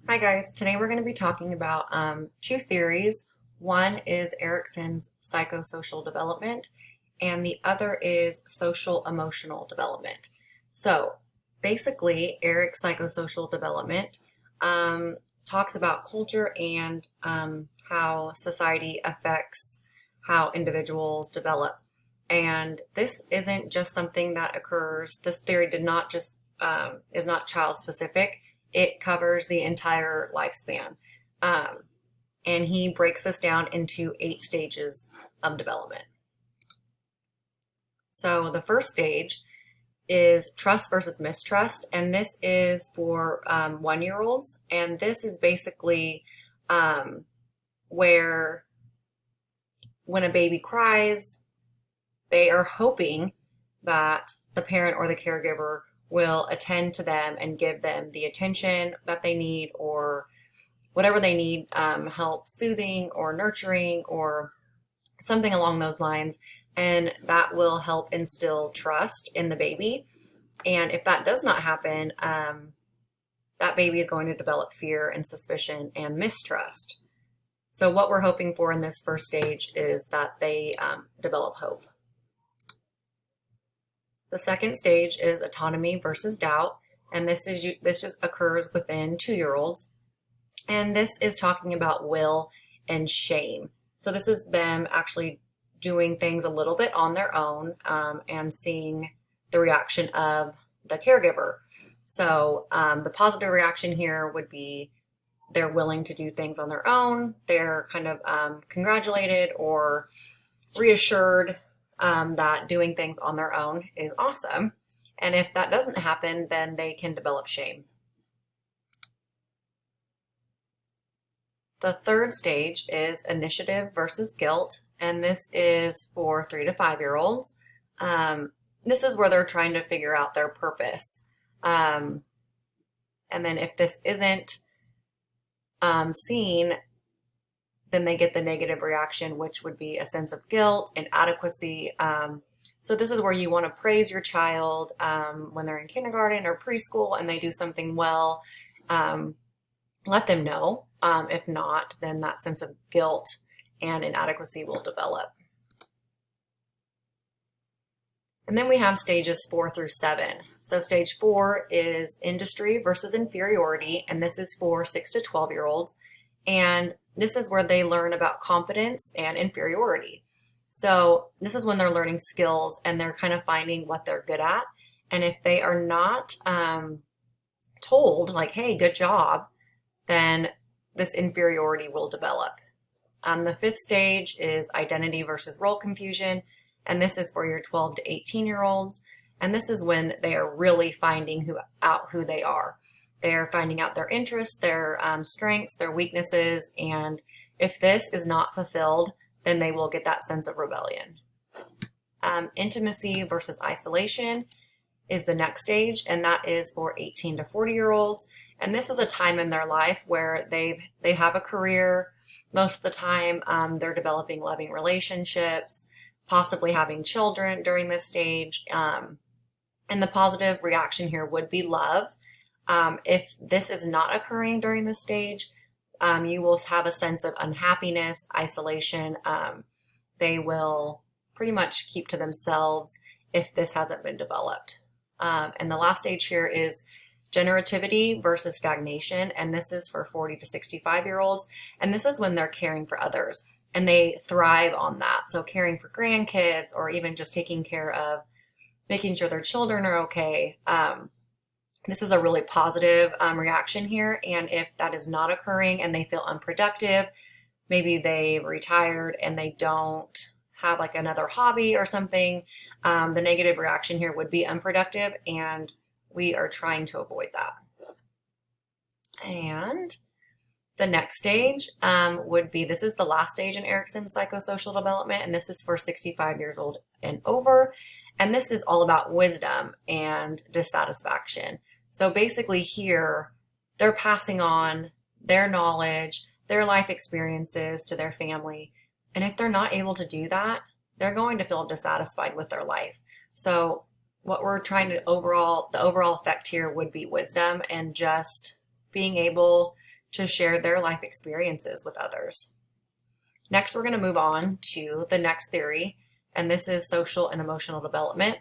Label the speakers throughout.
Speaker 1: Hi guys, today we're going to be talking about two theories. One is Erikson's psychosocial development, and the other is social emotional development. So basically, Erik's psychosocial development talks about culture and how society affects how individuals develop. And this isn't just something that occurs, this theory did not just, is not child specific. It covers the entire lifespan. And he breaks this down into 8 stages of development. So the first stage is trust versus mistrust, and this is for 1-year-olds. And this is basically where when a baby cries, they are hoping that the parent or the caregiver will attend to them and give them the attention that they need or whatever they need, help soothing or nurturing or something along those lines. And that will help instill trust in the baby. And if that does not happen, that baby is going to develop fear and suspicion and mistrust. So what we're hoping for in this first stage is that they develop hope. The second stage is autonomy versus doubt, and this just occurs within 2-year-olds. And this is talking about will and shame. So this is them actually doing things a little bit on their own and seeing the reaction of the caregiver. So the positive reaction here would be they're willing to do things on their own. They're kind of congratulated or reassured that doing things on their own is awesome. And if that doesn't happen, then they can develop shame. The third stage is initiative versus guilt, and this is for 3 to 5-year-olds. This is where they're trying to figure out their purpose. And then if this isn't seen, then they get the negative reaction, which would be a sense of guilt, inadequacy. So this is where you want to praise your child when they're in kindergarten or preschool and they do something well. Let them know. If not, then that sense of guilt and inadequacy will develop. And then we have stages 4 through 7. So stage 4 is industry versus inferiority, and this is for 6 to 12-year-olds. And this is where they learn about competence and inferiority. So this is when they're learning skills and they're kind of finding what they're good at. And if they are not told, like, hey, good job, then this inferiority will develop. The 5th stage is identity versus role confusion. And this is for your 12 to 18-year-olds. And this is when they are really finding out who they are. They're finding out their interests, their strengths, their weaknesses, and if this is not fulfilled, then they will get that sense of rebellion. Intimacy versus isolation is the next stage, and that is for 18 to 40-year-olds. And this is a time in their life where they have a career. Most of the time, they're developing loving relationships, possibly having children during this stage. And the positive reaction here would be love. If this is not occurring during this stage, you will have a sense of unhappiness, isolation. They will pretty much keep to themselves if this hasn't been developed. And the last stage here is generativity versus stagnation, and this is for 40 to 65-year-olds. And this is when they're caring for others, and they thrive on that. So caring for grandkids or even just taking care of making sure their children are okay. This is a really positive reaction here, and if that is not occurring and they feel unproductive, maybe they've retired and they don't have like another hobby or something, the negative reaction here would be unproductive, and we are trying to avoid that. And the next stage would be, this is the last stage in Erikson's psychosocial development, and this is for 65 years old and over, and this is all about wisdom and dissatisfaction. So basically here, they're passing on their knowledge, their life experiences to their family. And if they're not able to do that, they're going to feel dissatisfied with their life. So what we're trying to the overall effect here would be wisdom and just being able to share their life experiences with others. Next, we're going to move on to the next theory, and this is social and emotional development.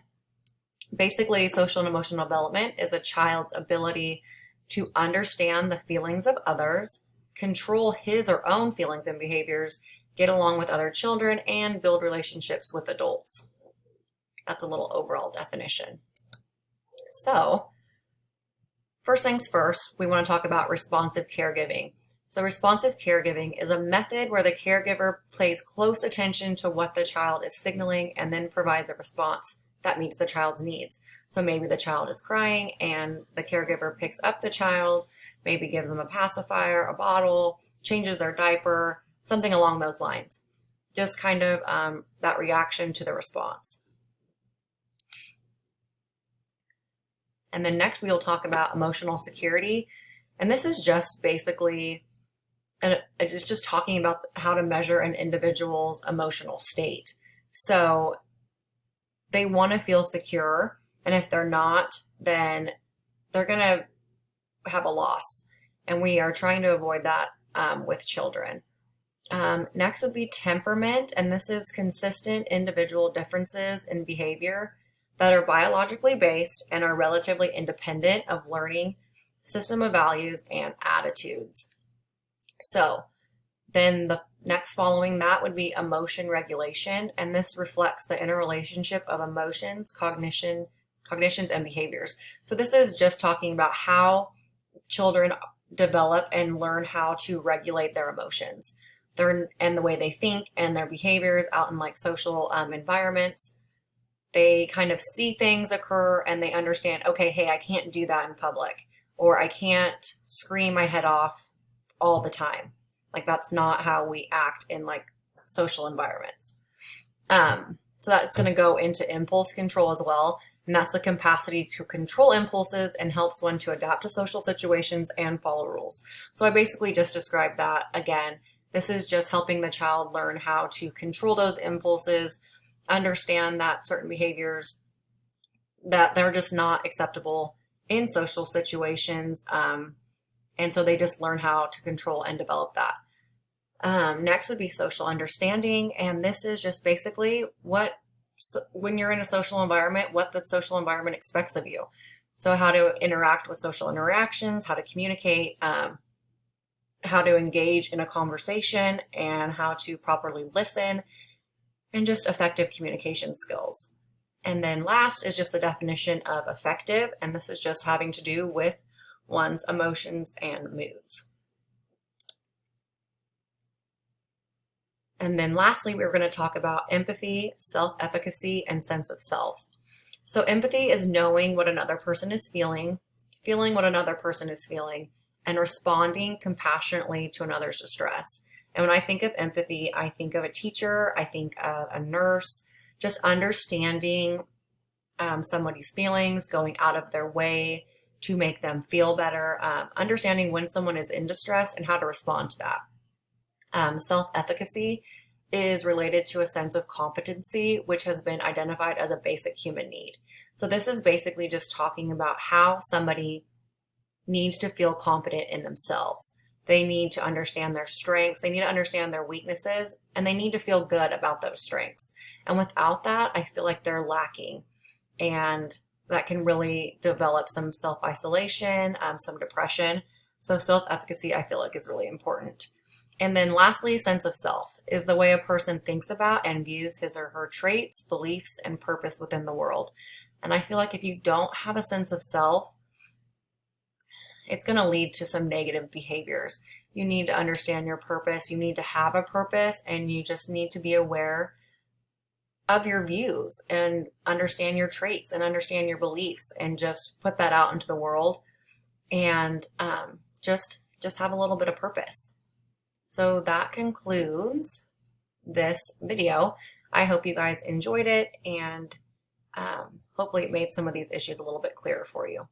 Speaker 1: Basically, social and emotional development is a child's ability to understand the feelings of others, control his or own feelings and behaviors, get along with other children, and build relationships with adults. That's a little overall definition. So, first things first, we want to talk about responsive caregiving. So responsive caregiving is a method where the caregiver pays close attention to what the child is signaling and then provides a response that meets the child's needs. So maybe the child is crying and the caregiver picks up the child, maybe gives them a pacifier, a bottle, changes their diaper, something along those lines. Just kind of that reaction to the response. And then next we'll talk about emotional security. And this is just basically, and it's just talking about how to measure an individual's emotional state. So they want to feel secure, and if they're not, then they're going to have a loss. And we are trying to avoid that with children. Next would be temperament, and this is consistent individual differences in behavior that are biologically based and are relatively independent of learning, system of values, and attitudes. So then the next following that would be emotion regulation, and this reflects the interrelationship of emotions, cognitions, and behaviors. So this is just talking about how children develop and learn how to regulate their emotions, and the way they think and their behaviors out in like social environments. They kind of see things occur and they understand, okay, hey, I can't do that in public, or I can't scream my head off all the time. Like that's not how we act in like social environments. So that's going to go into impulse control as well. And that's the capacity to control impulses and helps one to adapt to social situations and follow rules. So I basically just described that again. This is just helping the child learn how to control those impulses, understand that certain behaviors, that they're just not acceptable in social situations. And so they just learn how to control and develop that. Next would be social understanding. And this is just basically when you're in a social environment, what the social environment expects of you. So how to interact with social interactions, how to communicate, how to engage in a conversation, and how to properly listen, and just effective communication skills. And then last is just the definition of effective. And this is just having to do with one's emotions and moods. And then lastly, we're going to talk about empathy, self-efficacy, and sense of self. So empathy is knowing what another person is feeling what another person is feeling, and responding compassionately to another's distress. And when I think of empathy, I think of a teacher, I think of a nurse, just understanding somebody's feelings, going out of their way to make them feel better, understanding when someone is in distress and how to respond to that. Self-efficacy is related to a sense of competency, which has been identified as a basic human need. So this is basically just talking about how somebody needs to feel competent in themselves. They need to understand their strengths, they need to understand their weaknesses, and they need to feel good about those strengths. And without that, I feel like they're lacking. And that can really develop some self-isolation, some depression. So self-efficacy, I feel like, is really important. And then lastly, sense of self is the way a person thinks about and views his or her traits, beliefs, and purpose within the world. And I feel like if you don't have a sense of self, it's going to lead to some negative behaviors. You need to understand your purpose. You need to have a purpose, and you just need to be aware of your views and understand your traits and understand your beliefs and just put that out into the world and just have a little bit of purpose. So that concludes this video. I hope you guys enjoyed it, and hopefully it made some of these issues a little bit clearer for you.